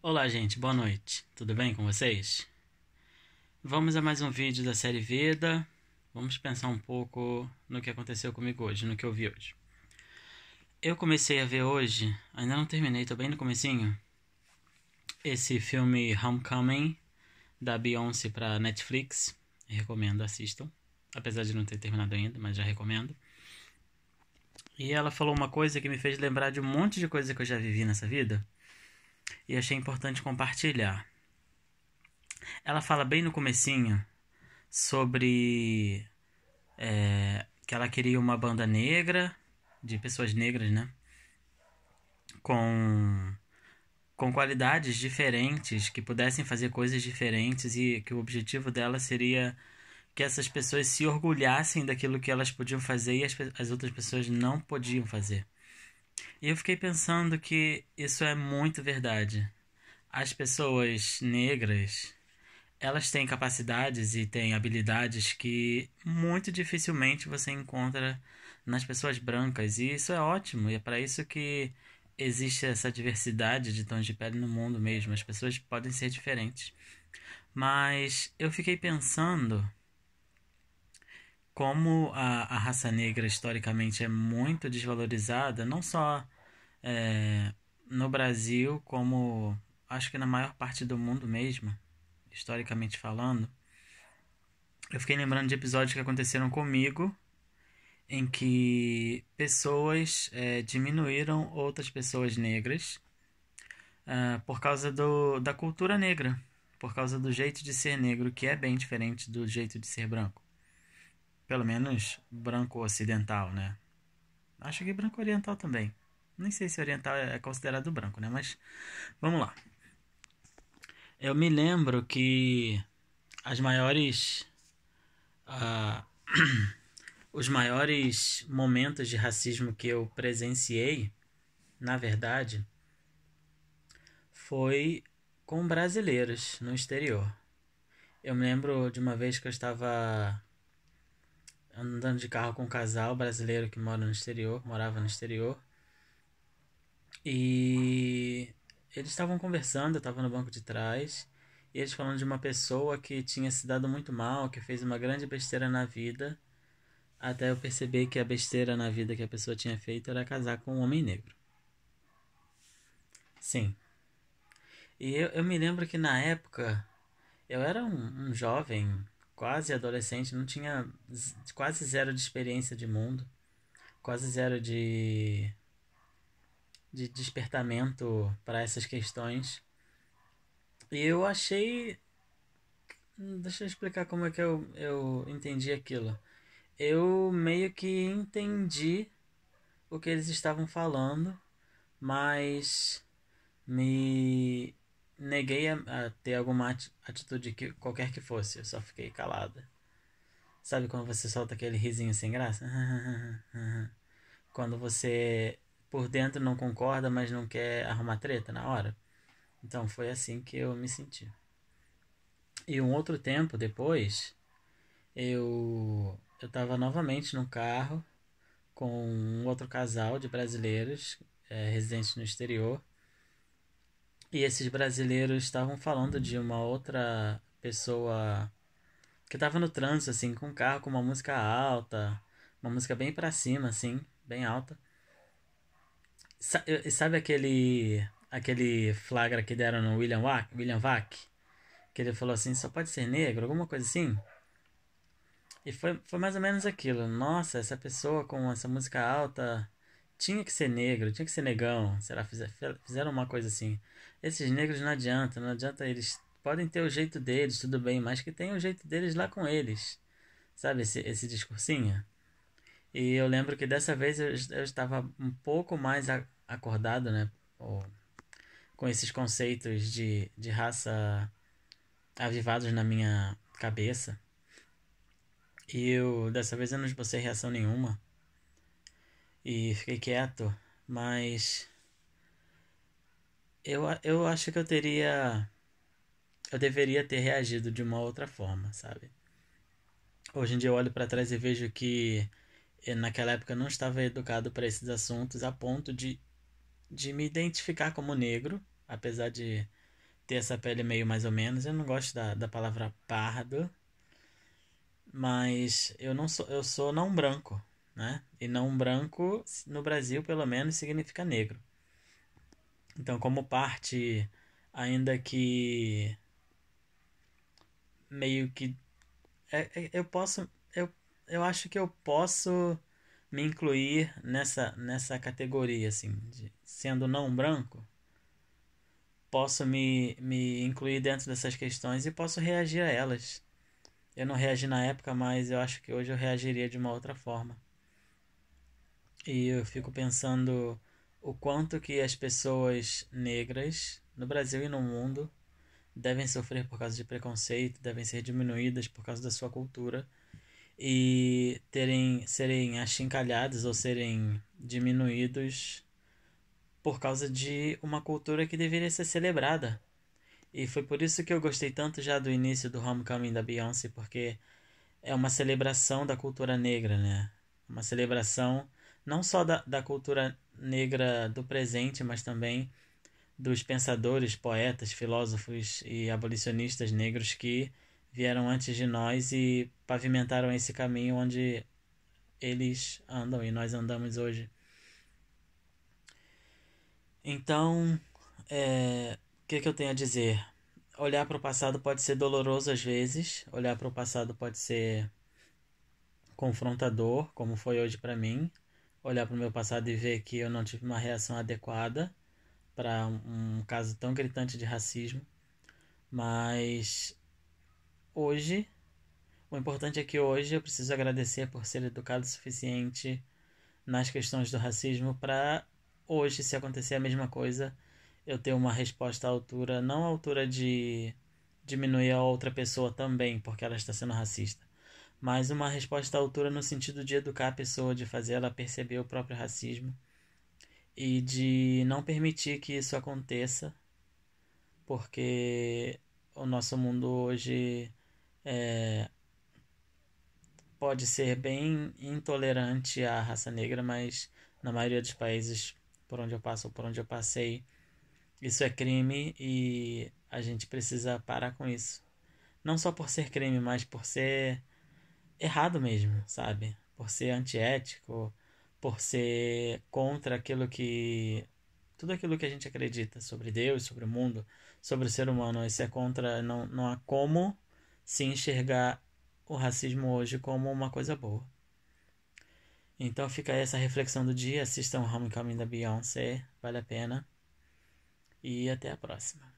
Olá, gente, boa noite. Tudo bem com vocês? Vamos a mais um vídeo da série Veda. Vamos pensar um pouco no que aconteceu comigo hoje, no que eu vi hoje. Eu comecei a ver hoje, ainda não terminei, tô bem no comecinho, esse filme Homecoming da Beyoncé pra Netflix. Recomendo, assistam. Apesar de não ter terminado ainda, mas já recomendo. E ela falou uma coisa que me fez lembrar de um monte de coisa que eu já vivi nessa vida e achei importante compartilhar. Ela fala bem no comecinho sobre que ela queria uma banda negra, de pessoas negras, né? Com, com qualidades diferentes, que pudessem fazer coisas diferentes e que o objetivo dela seria que essas pessoas se orgulhassem daquilo que elas podiam fazer e as outras pessoas não podiam fazer. E eu fiquei pensando que isso é muito verdade. As pessoas negras, elas têm capacidades e têm habilidades que muito dificilmente você encontra nas pessoas brancas. E isso é ótimo, e é para isso que existe essa diversidade de tons de pele no mundo mesmo. As pessoas podem ser diferentes. Mas eu fiquei pensando como a raça negra historicamente é muito desvalorizada, não só é, no Brasil, como acho que na maior parte do mundo mesmo, historicamente falando. Eu fiquei lembrando de episódios que aconteceram comigo, em que pessoas diminuíram outras pessoas negras por causa da cultura negra, por causa do jeito de ser negro, que é bem diferente do jeito de ser branco. Pelo menos branco ocidental, né? Acho que branco oriental também. Nem sei se oriental é considerado branco, né? Mas vamos lá. Eu me lembro que as maiores. ah, os maiores momentos de racismo que eu presenciei, na verdade, foi com brasileiros no exterior. Eu me lembro de uma vez que eu estava andando de carro com um casal brasileiro que mora no exterior, morava no exterior, e eles estavam conversando, eu estava no banco de trás, e eles falando de uma pessoa que tinha se dado muito mal, que fez uma grande besteira na vida, até eu perceber que a besteira na vida que a pessoa tinha feito era casar com um homem negro. Sim. E eu me lembro que na época eu era um jovem, quase adolescente, não tinha quase zero de experiência de mundo, quase zero de despertamento para essas questões. E eu achei. Deixa eu explicar como é que eu entendi aquilo. Eu meio que entendi o que eles estavam falando, mas me neguei a ter alguma atitude que qualquer que fosse. Eu só fiquei calada. Sabe quando você solta aquele risinho sem graça? Quando você por dentro não concorda, mas não quer arrumar treta na hora. Então foi assim que eu me senti. E um outro tempo depois, eu estava novamente no carro com um outro casal de brasileiros residentes no exterior. E esses brasileiros estavam falando de uma outra pessoa que estava no trânsito, assim, com um carro com uma música alta, uma música bem pra cima, assim, bem alta. Sabe aquele flagra que deram no William Vac? Que ele falou assim, só pode ser negro, alguma coisa assim? E foi mais ou menos aquilo. Nossa, essa pessoa com essa música alta tinha que ser negro, tinha que ser negão. Será fizeram uma coisa assim. Esses negros não adianta eles podem ter o jeito deles, tudo bem, mas que tem o jeito deles lá com eles. Sabe esse discursinho? E eu lembro que dessa vez eu estava um pouco mais acordado, né? Ou, com esses conceitos de raça avivados na minha cabeça. E dessa vez eu não esbocei reação nenhuma. E fiquei quieto. Mas eu acho que eu deveria ter reagido de uma outra forma, sabe? Hoje em dia eu olho para trás e vejo que naquela época eu não estava educado para esses assuntos a ponto de me identificar como negro, apesar de ter essa pele meio mais ou menos. Eu não gosto da palavra pardo, mas eu sou não branco, né? E não branco no Brasil, pelo menos, significa negro. Então, como parte, ainda que meio que eu posso eu acho que eu posso me incluir nessa categoria assim, sendo não branco, posso me incluir dentro dessas questões e posso reagir a elas. Eu não reagi na época, mas eu acho que hoje eu reagiria de uma outra forma. E eu fico pensando o quanto que as pessoas negras no Brasil e no mundo devem sofrer por causa de preconceito, devem ser diminuídas por causa da sua cultura e serem achincalhados ou serem diminuídos por causa de uma cultura que deveria ser celebrada. E foi por isso que eu gostei tanto já do início do Homecoming da Beyoncé, porque é uma celebração da cultura negra, né? Uma celebração não só da cultura negra do presente, mas também dos pensadores, poetas, filósofos e abolicionistas negros que vieram antes de nós e pavimentaram esse caminho onde eles andam e nós andamos hoje. Então, o que eu tenho a dizer? Olhar para o passado pode ser doloroso às vezes, olhar para o passado pode ser confrontador, como foi hoje para mim. Olhar para o meu passado e ver que eu não tive uma reação adequada para um caso tão gritante de racismo. Mas hoje, o importante é que hoje eu preciso agradecer por ser educado o suficiente nas questões do racismo para hoje, se acontecer a mesma coisa, eu ter uma resposta à altura, não à altura de diminuir a outra pessoa também porque ela está sendo racista, mas uma resposta à altura no sentido de educar a pessoa, de fazer ela perceber o próprio racismo e de não permitir que isso aconteça, porque o nosso mundo hoje pode ser bem intolerante à raça negra, mas na maioria dos países por onde eu passo ou por onde eu passei, isso é crime e a gente precisa parar com isso. Não só por ser crime, mas por ser errado mesmo, sabe? Por ser antiético, por ser contra aquilo que tudo aquilo que a gente acredita sobre Deus, sobre o mundo, sobre o ser humano. Isso é contra. Não há como se enxergar o racismo hoje como uma coisa boa. Então fica aí essa reflexão do dia. Assistam Homecoming da Beyoncé, vale a pena. E até a próxima.